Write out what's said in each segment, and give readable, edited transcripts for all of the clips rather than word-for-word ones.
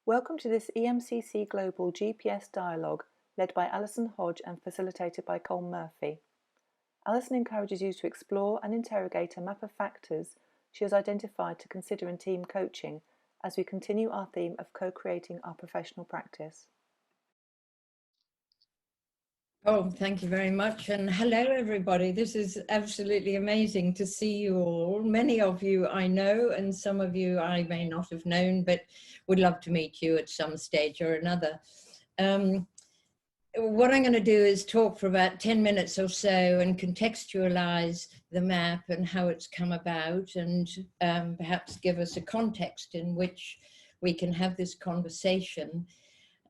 Welcome to this EMCC Global GPS Dialogue led by Alison Hodge and facilitated by Colm Murphy. Alison encourages you to explore and interrogate a map of factors she has identified to consider in team coaching as we continue our theme of co-creating our professional practice. Oh, thank you very much. And hello, everybody. This is absolutely amazing to see you all. Many of you I know, and some of you I may not have known, but would love to meet you at some stage or another. What I'm going to do is talk for about 10 minutes or so and contextualize the map and how it's come about, and perhaps give us a context in which we can have this conversation.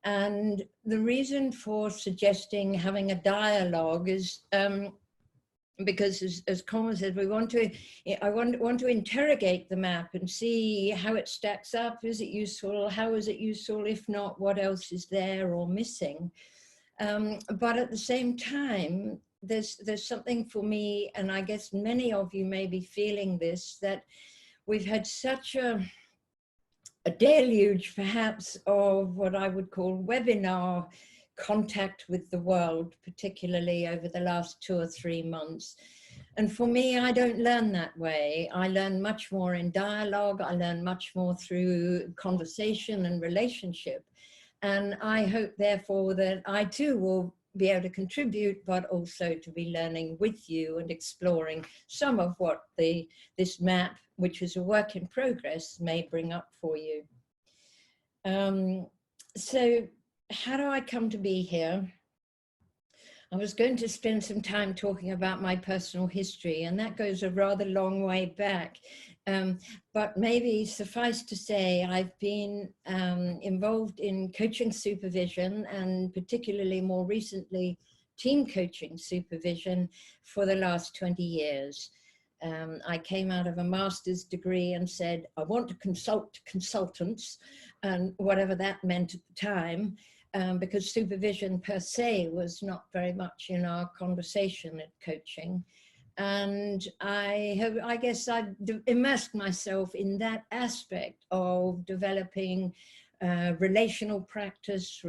And the reason for suggesting having a dialogue is because, as Colm said, I want to interrogate the map and see how it stacks up. Is it useful? How is it useful? If not, what else is there or missing? But at the same time, there's something for me, and I guess many of you may be feeling this, that we've had such a deluge perhaps of what I would call webinar contact with the world, particularly over the last 2 or 3 months. And for me, I don't learn that way. I learn much more in dialogue. I learn much more through conversation and relationship. And I hope, therefore, that I too will be able to contribute, but also to be learning with you and exploring some of what this map, which is a work in progress, may bring up for you. So how do I come to be here? I was going to spend some time talking about my personal history, and that goes a rather long way back. But maybe suffice to say, I've been involved in coaching supervision, and particularly more recently, team coaching supervision for the last 20 years. I came out of a master's degree and said, I want to consult consultants, and whatever that meant at the time, because supervision per se was not very much in our conversation at coaching. And I guess I immersed myself in that aspect of developing relational practice,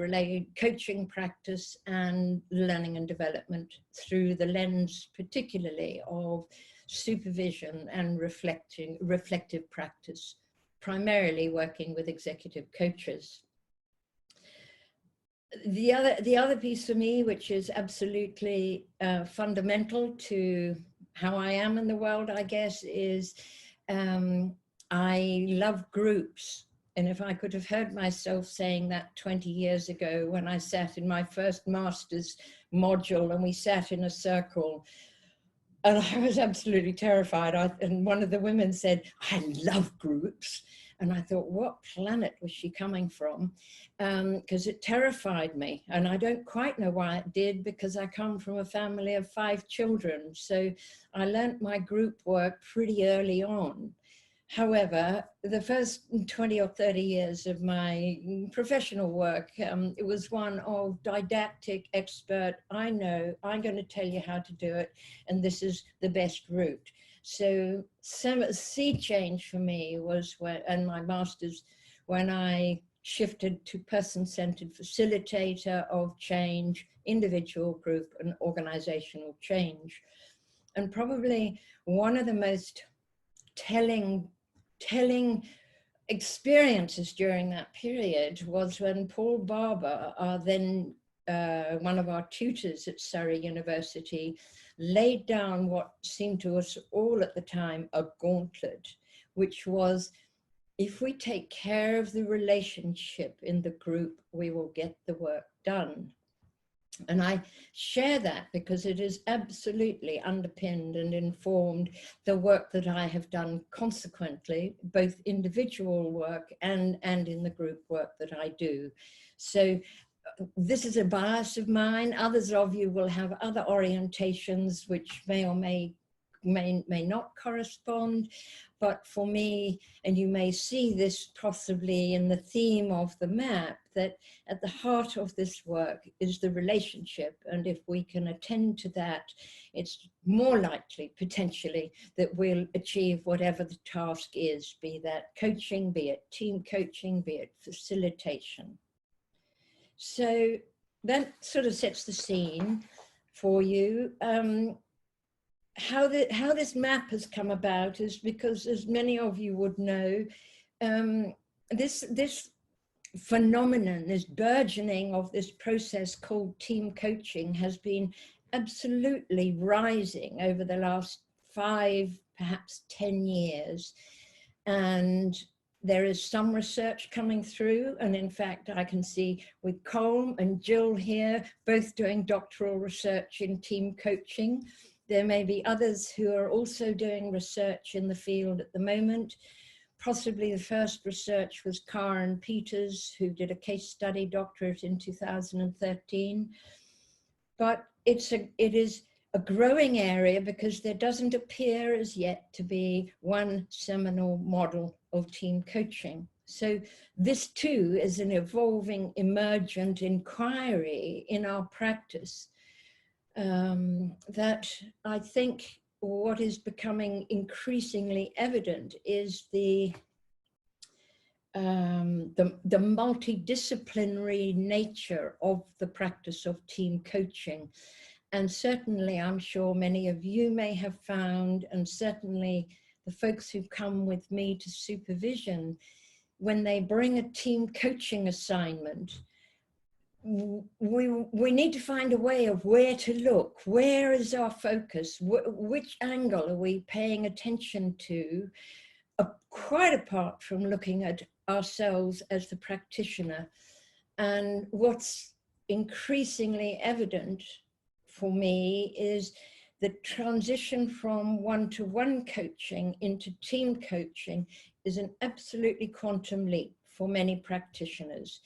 coaching practice, and learning and development through the lens particularly of supervision and reflective practice, primarily working with executive coaches. The other piece for me, which is absolutely fundamental to how I am in the world, I guess, is I love groups. And if I could have heard myself saying that 20 years ago when I sat in my first master's module and we sat in a circle, and I was absolutely terrified. And one of the women said, I love groups. And I thought, what planet was she coming from? Because it terrified me. And I don't quite know why it did, because I come from a family of 5 children. So I learned my group work pretty early on. However, the first 20 or 30 years of my professional work, it was one of didactic, expert, I know, I'm going to tell you how to do it, and this is the best route. So some sea change for me was in my master's, when I shifted to person-centered facilitator of change, individual, group, and organizational change. And probably one of the most telling experiences during that period was when Paul Barber, then one of our tutors at Surrey University, laid down what seemed to us all at the time a gauntlet, which was, if we take care of the relationship in the group, we will get the work done. And I share that because it has absolutely underpinned and informed the work that I have done consequently, both individual work and in the group work that I do. So this is a bias of mine. Others of you will have other orientations which may or may not correspond. But for me, and you may see this possibly in the theme of the map, that at the heart of this work is the relationship. And if we can attend to that, it's more likely, potentially, that we'll achieve whatever the task is, be that coaching, be it team coaching, be it facilitation. So that sort of sets the scene for you. How this map has come about is because, as many of you would know, this phenomenon, this burgeoning of this process called team coaching has been absolutely rising over the last 5, perhaps 10 years. And there is some research coming through. And in fact, I can see with Colm and Jill here, both doing doctoral research in team coaching. There may be others who are also doing research in the field at the moment. Possibly the first research was Karen Peters, who did a case study doctorate in 2013. But it is a growing area because there doesn't appear as yet to be one seminal model of team coaching. So this too is an evolving, emergent inquiry in our practice. That I think what is becoming increasingly evident is the multidisciplinary nature of the practice of team coaching. And certainly, I'm sure many of you may have found, and certainly the folks who come with me to supervision, when they bring a team coaching assignment, we need to find a way of where to look. Where is our focus? Which angle are we paying attention to, quite apart from looking at ourselves as the practitioner? And what's increasingly evident for me is the transition from one-to-one coaching into team coaching is an absolutely quantum leap for many practitioners.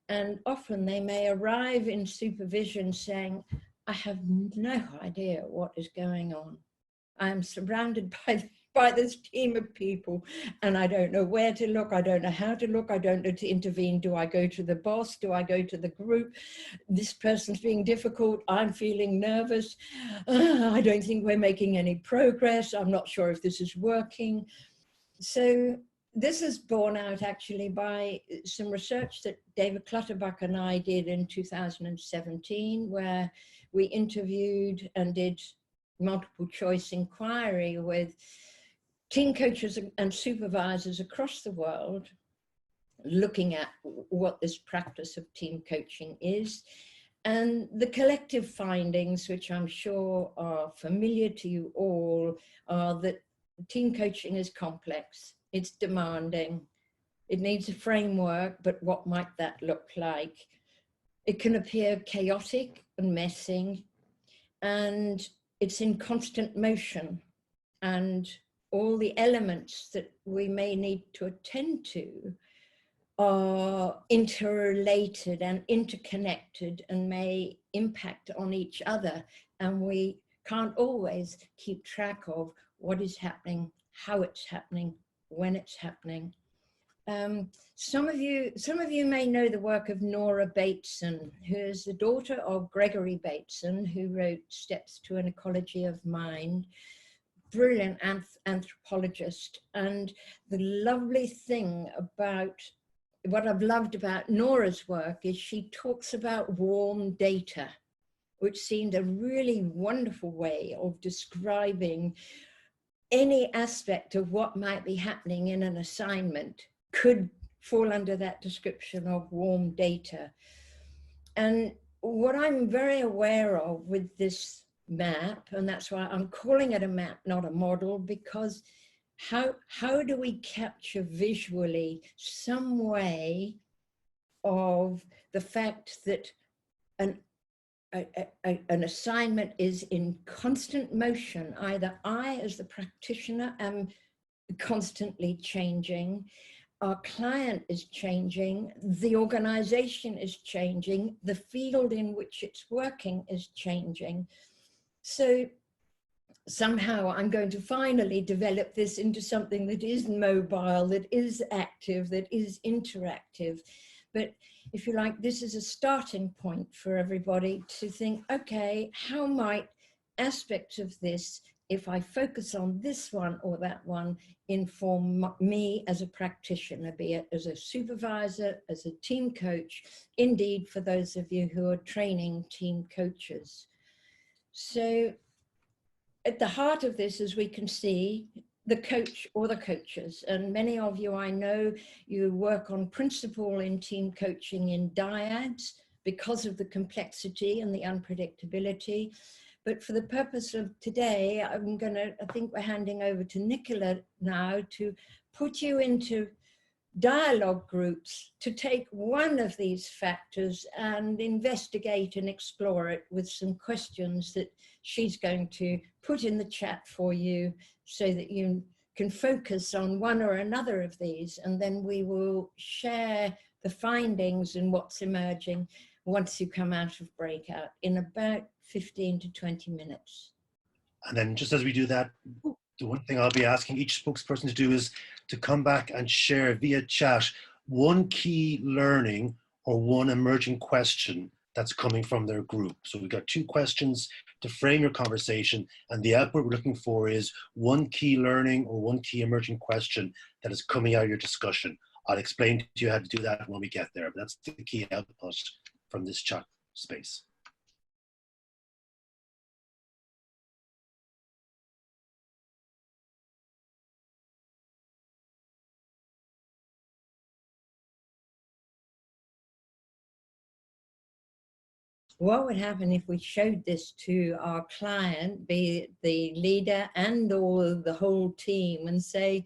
And often they may arrive in supervision saying, I have no idea what is going on. I am surrounded by this team of people and I don't know where to look. I don't know how to look. I don't know to intervene. Do I go to the boss? Do I go to the group? This person's being difficult. I'm feeling nervous. I don't think we're making any progress. I'm not sure if this is working. So this is borne out actually by some research that David Clutterbuck and I did in 2017, where we interviewed and did multiple choice inquiry with team coaches and supervisors across the world, looking at what this practice of team coaching is. And the collective findings, which I'm sure are familiar to you all, are that team coaching is complex. It's demanding. It needs a framework, but what might that look like? It can appear chaotic and messy, and it's in constant motion. And all the elements that we may need to attend to are interrelated and interconnected and may impact on each other. And we can't always keep track of what is happening, how it's happening, when it's happening. Some of you may know the work of Nora Bateson, who is the daughter of Gregory Bateson, who wrote Steps to an Ecology of Mind. Brilliant anthropologist. And the lovely thing about what I've loved about Nora's work is she talks about warm data, which seemed a really wonderful way of describing any aspect of what might be happening in an assignment could fall under that description of warm data. And what I'm very aware of with this map, and that's why I'm calling it a map, not a model, because how do we capture visually some way of the fact that an assignment is in constant motion? Either I, as the practitioner, am constantly changing, our client is changing, the organization is changing, the field in which it's working is changing. So somehow I'm going to finally develop this into something that is mobile, that is active, that is interactive. But if you like, this is a starting point for everybody to think, okay, how might aspects of this, if I focus on this one or that one, inform me as a practitioner, be it as a supervisor, as a team coach, indeed for those of you who are training team coaches. So at the heart of this, as we can see, the coach or the coaches, and many of you, I know you work on principle in team coaching in dyads because of the complexity and the unpredictability. But for the purpose of today, I think we're handing over to Nicola now to put you into dialogue groups to take one of these factors and investigate and explore it with some questions that she's going to put in the chat for you so that you can focus on one or another of these, and then we will share the findings and what's emerging once you come out of breakout in about 15 to 20 minutes. And then just as we do that, the one thing I'll be asking each spokesperson to do is to come back and share via chat one key learning or one emerging question that's coming from their group. So we've got 2 questions to frame your conversation, and the output we're looking for is one key learning or one key emerging question that is coming out of your discussion. I'll explain to you how to do that when we get there, but that's the key output from this chat space. What would happen if we showed this to our client, be it the leader and or the whole team, and say,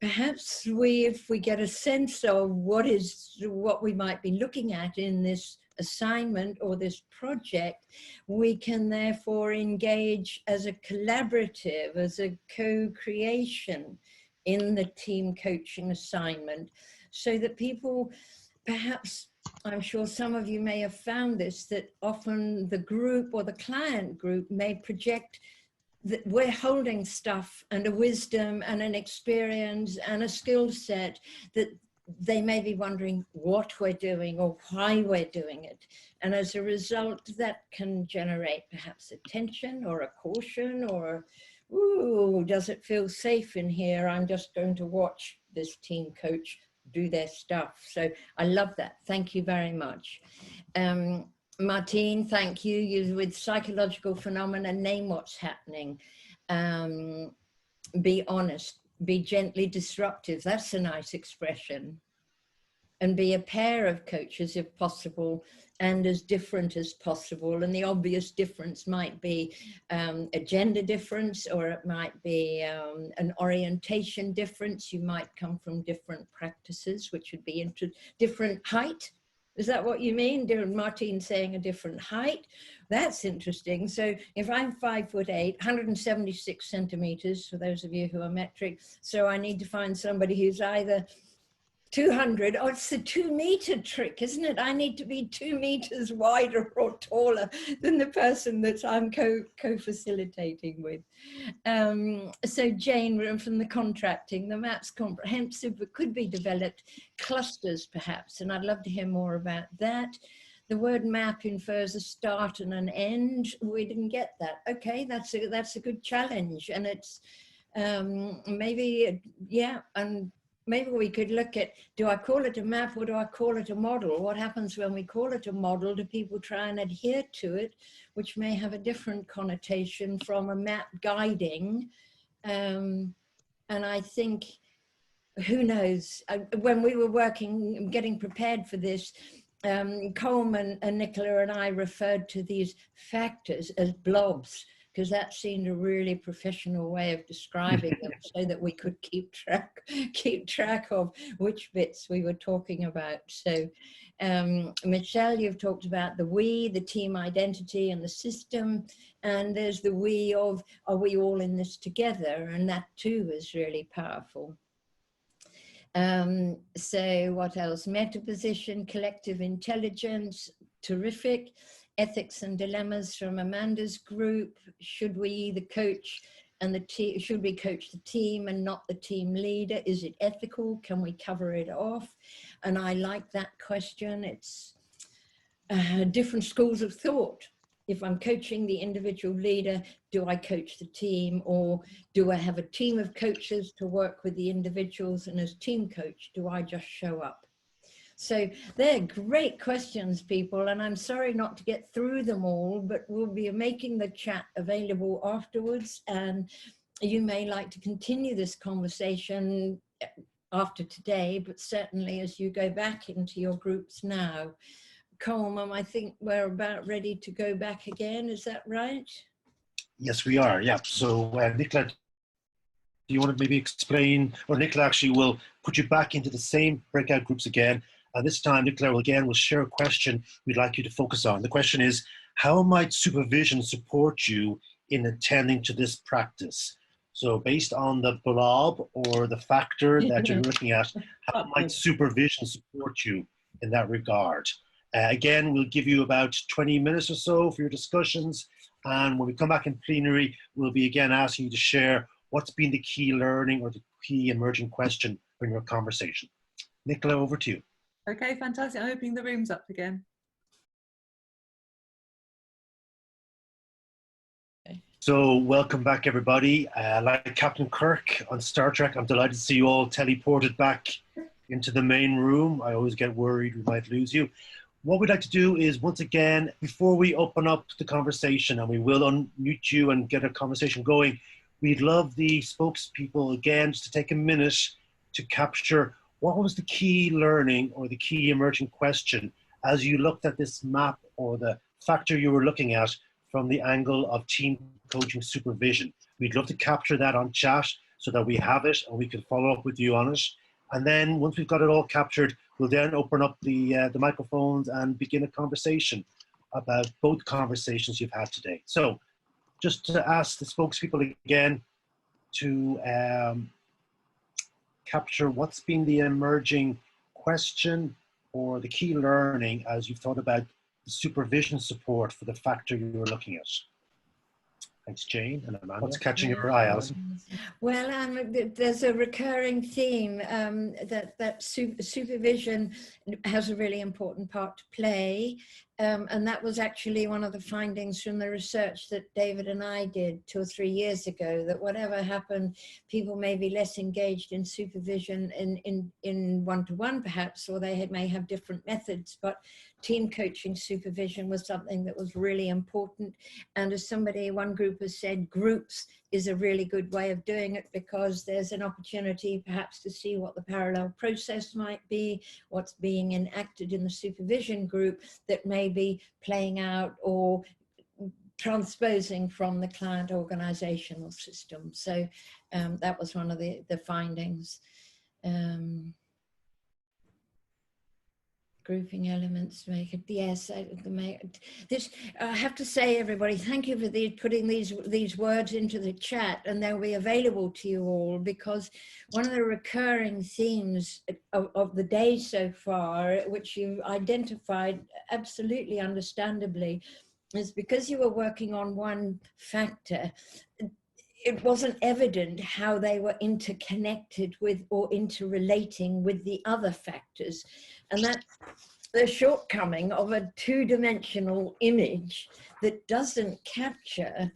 perhaps if we get a sense of what we might be looking at in this assignment or this project, we can therefore engage as a collaborative, as a co-creation in the team coaching assignment, so that people perhaps, I'm sure some of you may have found this, that often the group or the client group may project that we're holding stuff and a wisdom and an experience and a skill set that they may be wondering what we're doing or why we're doing it. And as a result, that can generate perhaps a tension or a caution or, ooh, does it feel safe in here? I'm just going to watch this team coach do their stuff. So I love that. Thank you very much. Martine, thank you. You with psychological phenomena, name what's happening. Be honest, be gently disruptive. That's a nice expression. And be a pair of coaches if possible, and as different as possible. And the obvious difference might be a gender difference, or it might be an orientation difference. You might come from different practices, which would be into different height. Is that what you mean? Martine saying a different height? That's interesting. So if I'm 5'8", 176 centimeters, for those of you who are metric, so I need to find somebody who's either 200, oh, it's the 2 meter trick, isn't it? I need to be 2 meters wider or taller than the person that I'm co-facilitating with. So Jane from the contracting, the map's comprehensive, but could be developed clusters perhaps, and I'd love to hear more about that. The word map infers a start and an end. We didn't get that. Okay, that's a good challenge, and it's maybe, yeah, and maybe we could look at, do I call it a map or do I call it a model? What happens when we call it a model? Do people try and adhere to it, which may have a different connotation from a map guiding? And I think, who knows, when we were working, getting prepared for this, Colm and Nicola and I referred to these factors as blobs, because that seemed a really professional way of describing them, so that we could keep track of which bits we were talking about. So Michelle, you've talked about the we, the team identity and the system, and there's the we of, are we all in this together? And that too is really powerful. So what else? Meta position, collective intelligence, terrific. ethics and dilemmas from Amanda's group. Should we, the coach and the team, should we coach the team and not the team leader? Is it ethical? Can we cover it off? And I like that question. It's different schools of thought. If I'm coaching the individual leader, do I coach the team, or do I have a team of coaches to work with the individuals, and as team coach, do I just show up? So they're great questions, people, and I'm sorry not to get through them all, but we'll be making the chat available afterwards, and you may like to continue this conversation after today, but certainly as you go back into your groups now. Colm, I think we're about ready to go back again. Is that right? Yes, we are. Yeah. So, Nicola, do you want to maybe explain, or Nicola actually will put you back into the same breakout groups again. And this time, Nicola will share a question we'd like you to focus on. The question is, how might supervision support you in attending to this practice? So based on the blob or the factor that you're looking at, how might supervision support you in that regard? Again, we'll give you about 20 minutes or so for your discussions. And when we come back in plenary, we'll be again asking you to share what's been the key learning or the key emerging question in your conversation. Nicola, over to you. Okay, fantastic. I'm opening the rooms up again. So welcome back, everybody. Like Captain Kirk on Star Trek, I'm delighted to see you all teleported back into the main room. I always get worried we might lose you. What we'd like to do is, once again, before we open up the conversation, and we will unmute you and get a conversation going, we'd love the spokespeople, again, just to take a minute to capture what was the key learning or the key emerging question as you looked at this map or the factor you were looking at from the angle of team coaching supervision. We'd love to capture that on chat so that we have it and we can follow up with you on it. And then once we've got it all captured, we'll then open up the microphones and begin a conversation about both conversations you've had today. So just to ask the spokespeople again to capture what's been the emerging question or the key learning as you've thought about the supervision support for the factor you were looking at. Thanks, Jane. And Amanda. What's catching your eye, Alison? Well, there's a recurring theme that supervision has a really important part to play. And that was actually one of the findings from the research that David and I did 2 or 3 years ago, that whatever happened, people may be less engaged in supervision in one-to-one perhaps, or they may have different methods, but team coaching supervision was something that was really important. And as one group has said, groups is a really good way of doing it, because there's an opportunity perhaps to see what the parallel process might be, what's being enacted in the supervision group that may be playing out or transposing from the client organizational system. So that was one of the findings. Grouping elements to make it, yes, I have to say, everybody, thank you for putting these words into the chat, and they'll be available to you all, because one of the recurring themes of the day so far, which you identified absolutely understandably, is because you were working on one factor, it wasn't evident how they were interconnected with or interrelating with the other factors. And that's the shortcoming of a two-dimensional image that doesn't capture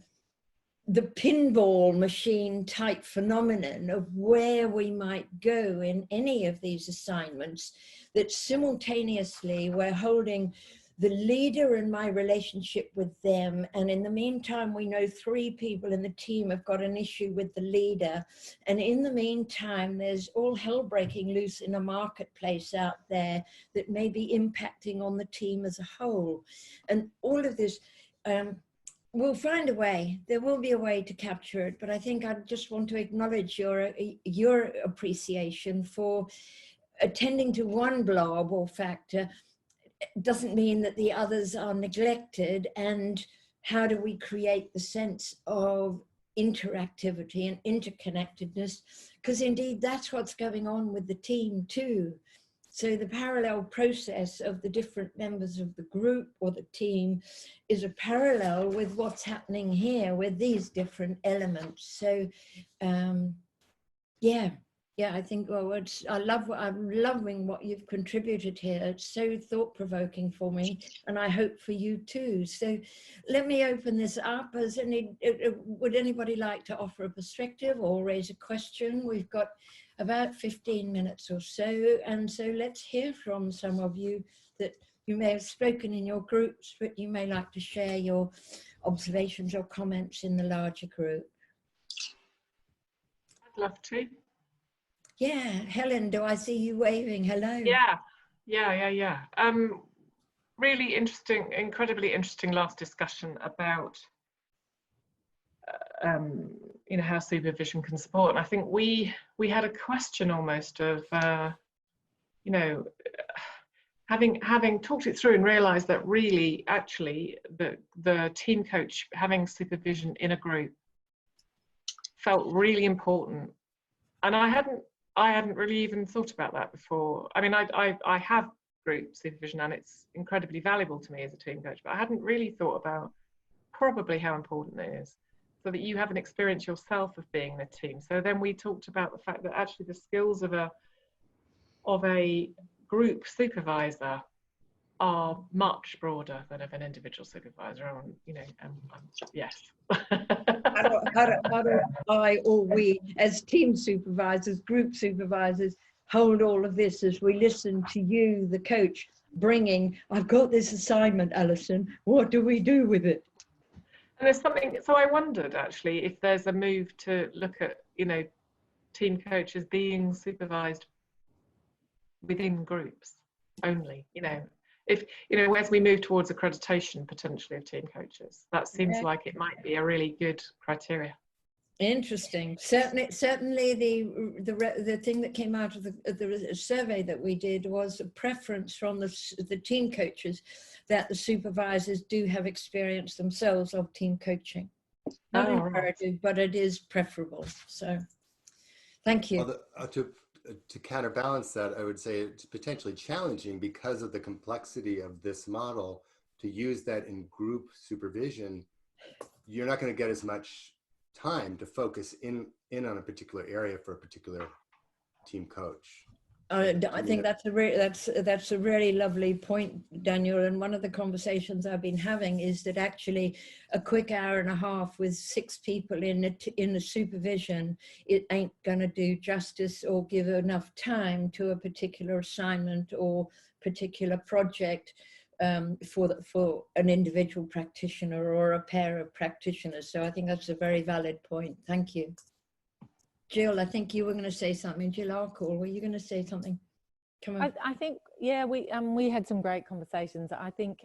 the pinball machine type phenomenon of where we might go in any of these assignments, that simultaneously we're holding the leader and my relationship with them, and in the meantime we know 3 people in the team have got an issue with the leader, and in the meantime there's all hell breaking loose in a marketplace out there that may be impacting on the team as a whole. And all of this, we'll find a way, there will be a way to capture it, but I think I just want to acknowledge your appreciation for attending to one blob or factor. Doesn't mean that the others are neglected, and how do we create the sense of interactivity and interconnectedness, because indeed that's what's going on with the team too. So the parallel process of the different members of the group or the team is a parallel with what's happening here with these different elements. So yeah, I think, well, I'm loving what you've contributed here. It's so thought-provoking for me, and I hope for you too. So let me open this up. Would anybody like to offer a perspective or raise a question? We've got about 15 minutes or so, and so let's hear from some of you that you may have spoken in your groups, but you may like to share your observations or comments in the larger group. I'd love to. Yeah, Helen, do I see you waving? Hello. Yeah. Really interesting, incredibly interesting last discussion about, you know, how supervision can support. And I think we had a question almost of, you know, having talked it through and realised that really, actually, the team coach having supervision in a group felt really important. And I hadn't really even thought about that before. I mean, I have group supervision and it's incredibly valuable to me as a team coach, but I hadn't really thought about probably how important it is, so that you have an experience yourself of being in a team. So then we talked about the fact that actually the skills of a group supervisor are much broader than of an individual supervisor. You know, yes. How do I or we, as team supervisors, group supervisors, hold all of this as we listen to you, the coach, bringing, I've got this assignment, Alison, what do we do with it? And there's something, so I wondered actually if there's a move to look at, you know, team coaches being supervised within groups only, you know. If, you know, as we move towards accreditation potentially of team coaches, that seems like it might be a really good criteria. Interesting. Certainly the thing that came out of the survey that we did was a preference from the team coaches that the supervisors do have experience themselves of team coaching. Not imperative, but it is preferable. So thank you. Well, to counterbalance that, I would say it's potentially challenging because of the complexity of this model to use that in group supervision. You're not going to get as much time to focus in on a particular area for a particular team coach. I think that's a really lovely point, Daniel. And one of the conversations I've been having is that actually a quick hour and a half with 6 people in the supervision, it ain't going to do justice or give enough time to a particular assignment or particular project for an individual practitioner or a pair of practitioners. So I think that's a very valid point. Thank you. Jill, I think you were going to say something. Jill Arkell, were you going to say something? Come on. I think, yeah, we had some great conversations. I think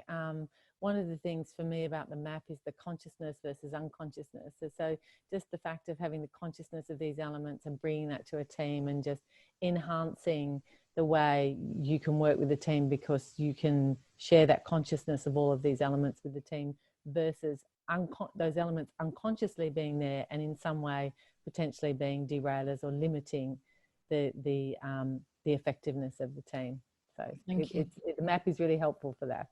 one of the things for me about the map is the consciousness versus unconsciousness. So just the fact of having the consciousness of these elements and bringing that to a team and just enhancing the way you can work with the team, because you can share that consciousness of all of these elements with the team versus those elements unconsciously being there and in some way potentially being derailers or limiting the effectiveness of the team. So the map is really helpful for that.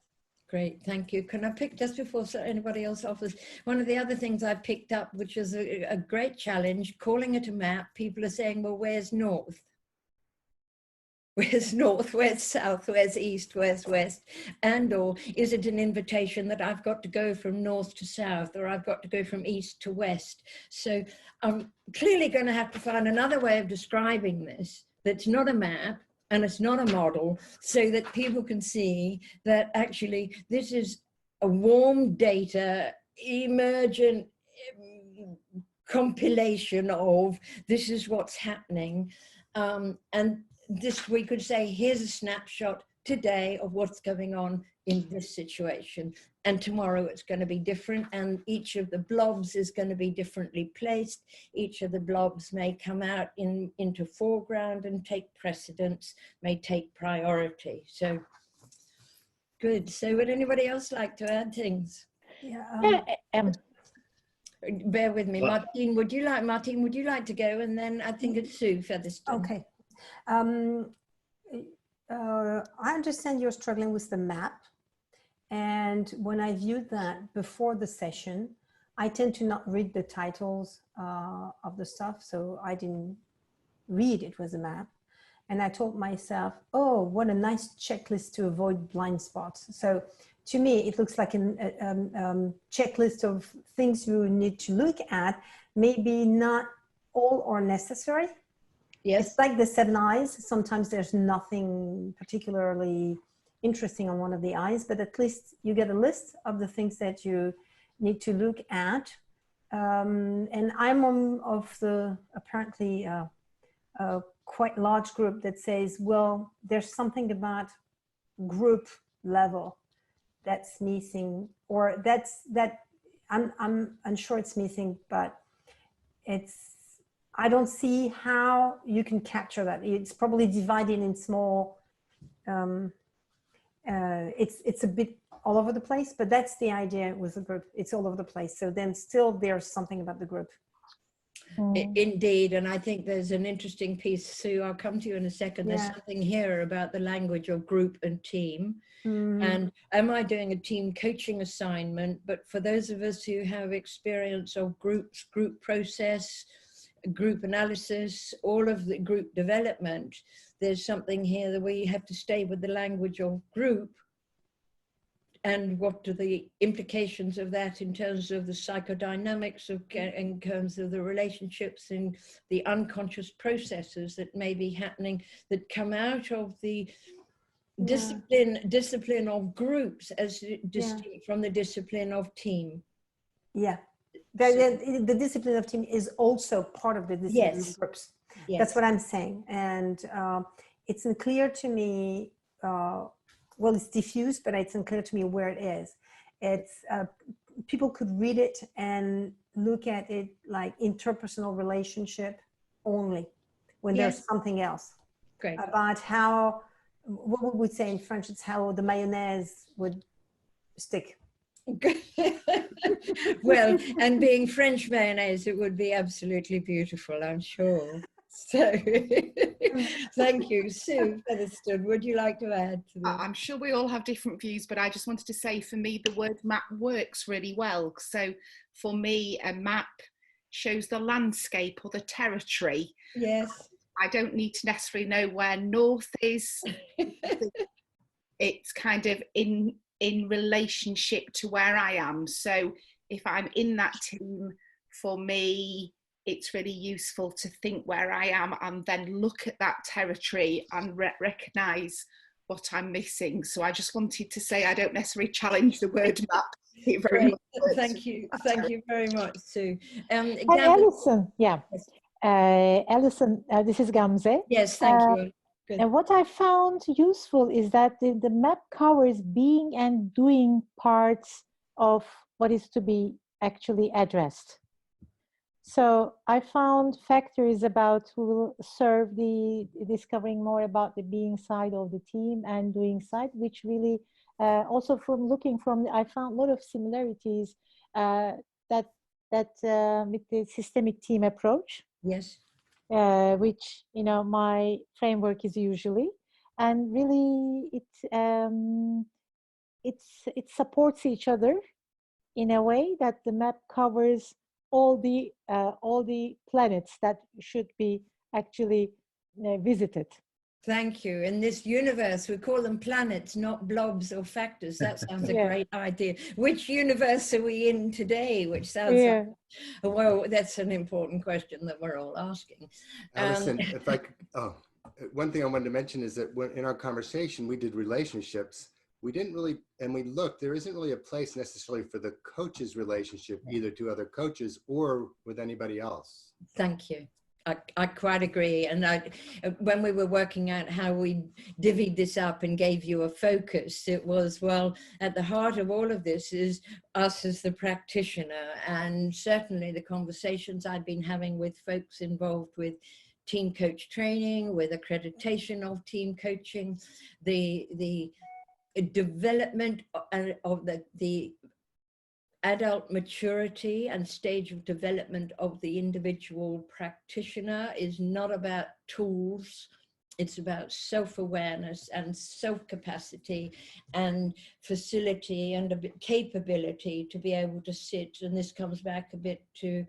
Great, thank you. Can I pick, just before anybody else offers, one of the other things I picked up, which is a great challenge, calling it a map, people are saying, well, where's north? Where's north, where's south, where's east, where's west? And or is it an invitation that I've got to go from north to south, or I've got to go from east to west? So I'm clearly going to have to find another way of describing this that's not a map and it's not a model, so that people can see that actually this is a warm data, emergent compilation of this is what's happening. And this, we could say, here's a snapshot today of what's going on in this situation, and tomorrow it's going to be different, and each of the blobs is going to be differently placed. Each of the blobs may come out into foreground and take precedence, may take priority. So good. So would anybody else like to add things? Yeah. Bear with me. Martine, would you like to go? And then I think it's Sue Featherston. Okay. I understand you're struggling with the map. And when I viewed that before the session, I tend to not read the titles of the stuff. So I didn't read it was a map. And I told myself, oh, what a nice checklist to avoid blind spots. So to me, it looks like a checklist of things you need to look at, maybe not all are necessary. Yes. It's like the 7 eyes. Sometimes there's nothing particularly interesting on one of the eyes, but at least you get a list of the things that you need to look at. And I'm of the apparently quite large group that says, well, there's something about group level that's missing, or I'm unsure it's missing, but I don't see how you can capture that. It's probably divided in small, it's a bit all over the place, but that's the idea with the group. It's all over the place. So then still there's something about the group. Indeed, and I think there's an interesting piece, Sue, I'll come to you in a second. There's something here about the language of group and team. And am I doing a team coaching assignment? But for those of us who have experience of groups, group process, group analysis, all of the group development, there's something here that we have to stay with the language of group. And what are the implications of that in terms of the psychodynamics, in terms of the relationships and the unconscious processes that may be happening that come out of the discipline of groups as distinct from the discipline of team. Yeah, the discipline of team is also part of the discipline of groups. Yes. That's what I'm saying. And it's unclear to me, well, it's diffuse, but it's unclear to me where it is. It's people could read it and look at it like interpersonal relationship only, when there's something else. Great. About how, what would we say in French? It's how the mayonnaise would stick. Well, and being French mayonnaise, it would be absolutely beautiful, I'm sure. So thank you. Sue Featherston, would you like to add to that? I'm sure we all have different views, but I just wanted to say, for me, the word map works really well. So for me, a map shows the landscape or the territory. Yes. I don't need to necessarily know where north is. It's kind of in relationship to where I am. So if I'm in that team, for me, it's really useful to think where I am and then look at that territory and recognise what I'm missing. So I just wanted to say I don't necessarily challenge the word map. Great. Thank you. Thank you very much, Sue. And Alison, Alison, this is Gamze. Yes, thank you. Good. And what I found useful is that the map covers being and doing parts of what is to be actually addressed. So I found factors about who will serve the discovering more about the being side of the team and doing side, which really also from looking from, I found a lot of similarities that with the systemic team approach. Yes. Which, you know, my framework is usually, and really it supports each other in a way that the map covers all the planets that should be actually visited. Thank you. In this universe, we call them planets, not blobs or factors. That sounds a great idea. Which universe are we in today? Which sounds like, well, that's an important question that we're all asking. Alison, if I could, one thing I wanted to mention is that when, in our conversation, we did relationships. We didn't really, and we looked, there isn't really a place necessarily for the coach's relationship, either to other coaches or with anybody else. Thank you. I quite agree. And when we were working out how we divvied this up and gave you a focus, it was, well, at the heart of all of this is us as the practitioner, and certainly the conversations I'd been having with folks involved with team coach training, with accreditation of team coaching, the development of the adult maturity and stage of development of the individual practitioner is not about tools It's about self-awareness and self-capacity and facility and a bit capability to be able to sit. And this comes back a bit to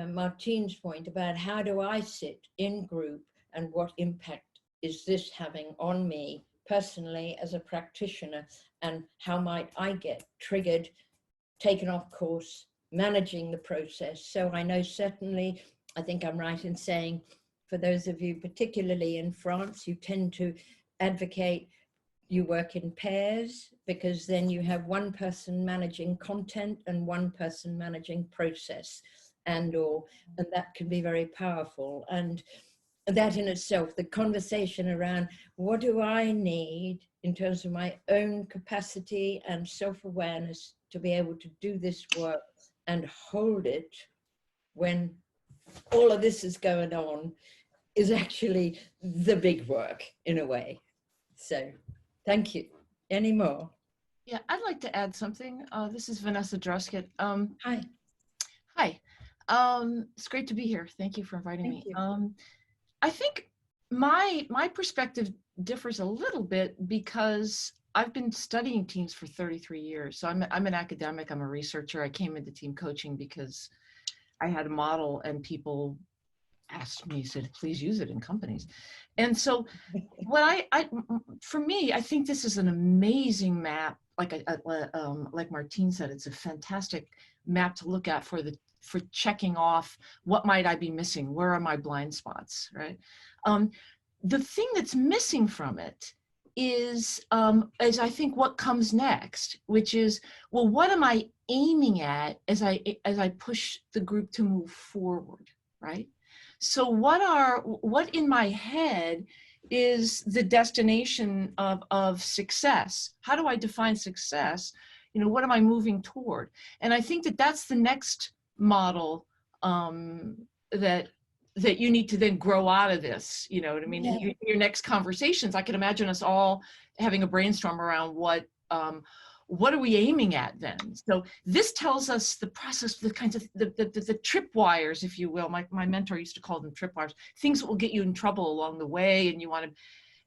Martine's point about how do I sit in group and what impact is this having on me personally as a practitioner, and how might I get triggered, taken off course, managing the process. So I know certainly, I think I'm right in saying, for those of you, particularly in France, you tend to advocate you work in pairs, because then you have one person managing content and one person managing process, and that can be very powerful. And that in itself, the conversation around what do I need in terms of my own capacity and self-awareness to be able to do this work and hold it when all of this is going on, is actually the big work in a way. So thank you. Any more? Yeah, I'd like to add something. This is Vanessa Druska. Hi. Hi. It's great to be here. Thank you for inviting me. I think my perspective differs a little bit because I've been studying teams for 33 years. So I'm an academic, I'm a researcher. I came into team coaching because I had a model and people asked me, said, please use it in companies. And so what for me, I think this is an amazing map. Like Martine said, it's a fantastic map to look at for checking off what might I be missing, where are my blind spots, right? The thing that's missing from it is I think what comes next, which is, well, what am I aiming at as I push the group to move forward, right? So what in my head is the destination of success? How do I define success? You know, what am I moving toward? And I think that's the next model that you need to then grow out of this. You know what I mean? Yeah. In your next conversations, I can imagine us all having a brainstorm around what are we aiming at then? So this tells us the process, the kinds of the tripwires, if you will. My mentor used to call them tripwires, things that will get you in trouble along the way, and you want to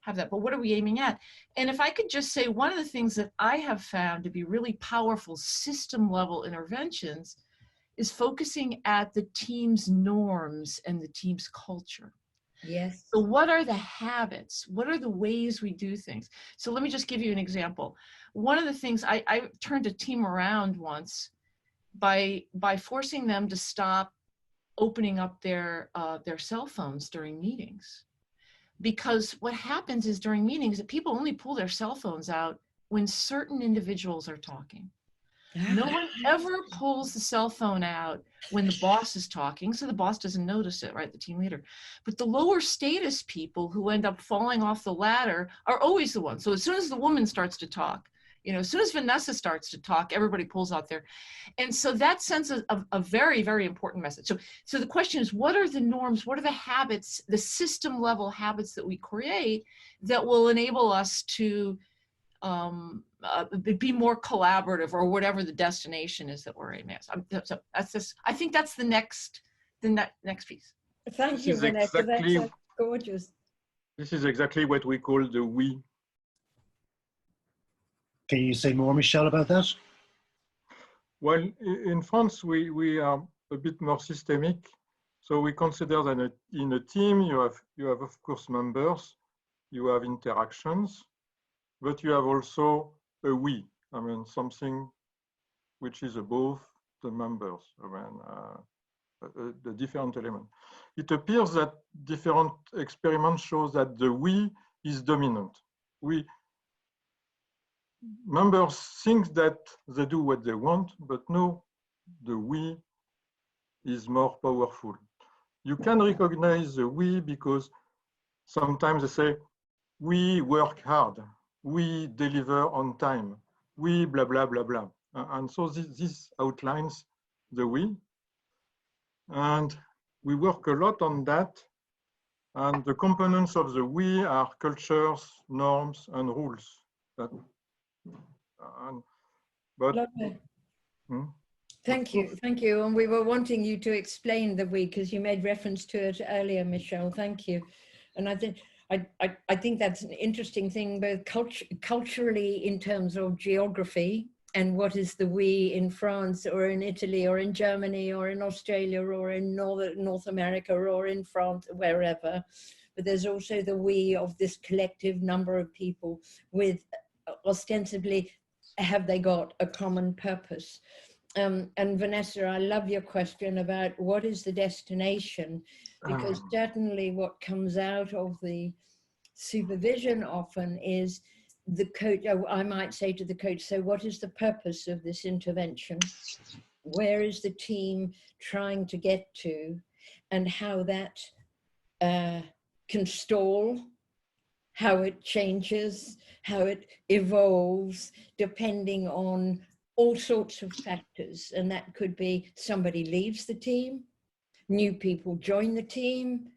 have that. But what are we aiming at? And if I could just say, one of the things that I have found to be really powerful system level interventions is focusing at the team's norms and the team's culture. Yes. So what are the habits? What are the ways we do things? So let me just give you an example. One of the things, I turned a team around once by forcing them to stop opening up their cell phones during meetings. Because what happens is during meetings that people only pull their cell phones out when certain individuals are talking. No one ever pulls the cell phone out when the boss is talking, so the boss doesn't notice it, right, the team leader. But the lower status people who end up falling off the ladder are always the ones. So as soon as the woman starts to talk, you know, as soon as Vanessa starts to talk, everybody pulls out there. And so that sends a very, very important message. So the question is, what are the norms, what are the habits, the system level habits that we create that will enable us to be more collaborative, or whatever the destination is that we're aiming at. So that's just, I think that's the next piece. Thank you, Vanessa. That's gorgeous. This is exactly what we call the we. Can you say more, Michel, about that? Well, in France, we are a bit more systemic. So we consider that in a team, you have of course members, you have interactions, but you have also a we. I mean, something which is above the members, I mean, the different element. It appears that different experiments show that the we is dominant. Members think that they do what they want, but no, the we is more powerful. You can recognize the we because sometimes they say, we work hard, we deliver on time, we blah, blah, blah, blah. And so this outlines the we. And we work a lot on that. And the components of the we are cultures, norms, and rules. Thank you. And we were wanting you to explain the we, because you made reference to it earlier, Michel. Thank you. And I I think that's an interesting thing, both culturally in terms of geography and what is the we in France or in Italy or in Germany or in Australia or in North America or in France, wherever. But there's also the we of this collective number of people with ostensibly, have they got a common purpose? And Vanessa, I love your question about what is the destination, because certainly what comes out of the supervision often is the coach, I might say to the coach, so what is the purpose of this intervention? Where is the team trying to get to, and how that can stall, how it changes, how it evolves, depending on all sorts of factors. And that could be somebody leaves the team, new people join the team,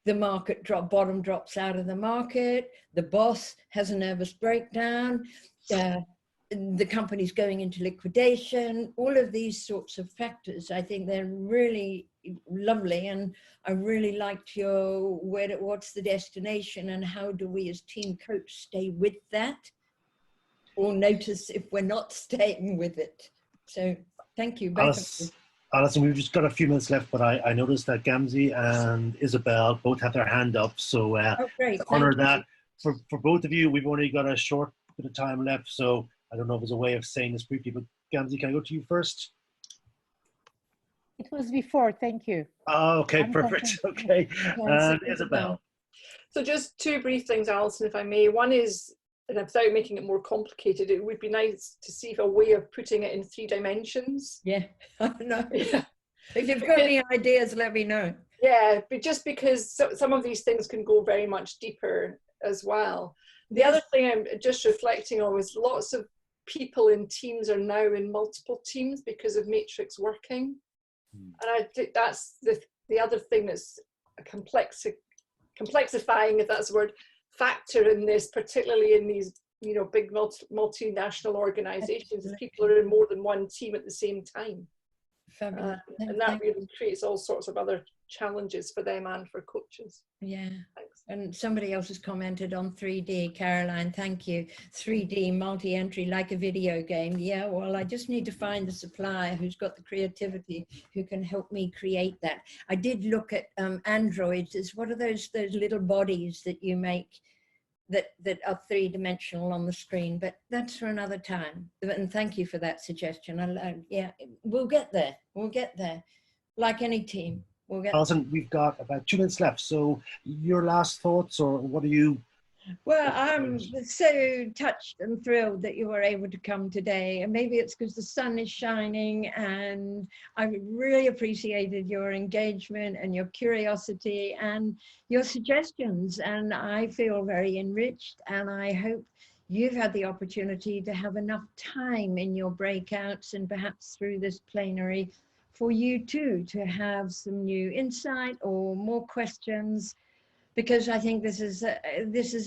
the market bottom drops out of the market, the boss has a nervous breakdown, the company's going into liquidation, all of these sorts of factors. I think they're really lovely, and I really liked your what's the destination and how do we as team coach stay with that, or notice if we're not staying with it. So thank you. Alison, we've just got a few minutes left, but I noticed that Gamzee and Isobel both have their hand up. So to honor that, for both of you, we've only got a short bit of time left. So I don't know if there's a way of saying this briefly, but Gamzee, can I go to you first? It was before, thank you. Oh, okay, perfect. Okay, and Isobel. So just two brief things, Alison, if I may. One is, and without making it more complicated, it would be nice to see a way of putting it in 3 dimensions. Yeah, I know. Yeah. If you've got any ideas, let me know. Yeah, but just because some of these things can go very much deeper as well. The other thing I'm just reflecting on is lots of people in teams are now in multiple teams because of matrix working. And I think that's the other thing that's a complexifying, if that's the word, factor in this, particularly in these, you know, big multinational organizations. People are in more than one team at the same time. Fabulous. And that really creates all sorts of other challenges for them and for coaches. Yeah. Thanks. And somebody else has commented on 3D, Caroline, thank you. 3D multi-entry like a video game. Yeah, well, I just need to find the supplier who's got the creativity, who can help me create that. I did look at androids. What are those little bodies that you make that are 3-dimensional on the screen? But that's for another time. And thank you for that suggestion. Yeah, we'll get there. We'll get there. Like any team. Alison, we've got about 2 minutes left. So your last thoughts, or what are you? Well, I'm so touched and thrilled that you were able to come today. And maybe it's because the sun is shining, and I really appreciated your engagement and your curiosity and your suggestions. And I feel very enriched, and I hope you've had the opportunity to have enough time in your breakouts and perhaps through this plenary for you too to have some new insight or more questions, because I think this is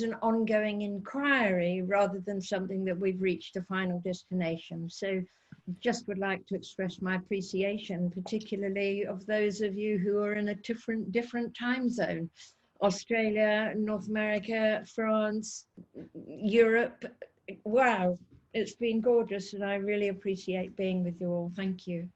an ongoing inquiry rather than something that we've reached a final destination. So just would like to express my appreciation, particularly of those of you who are in a different time zone. Australia, North America, France, Europe. Wow, it's been gorgeous, and I really appreciate being with you all. Thank you.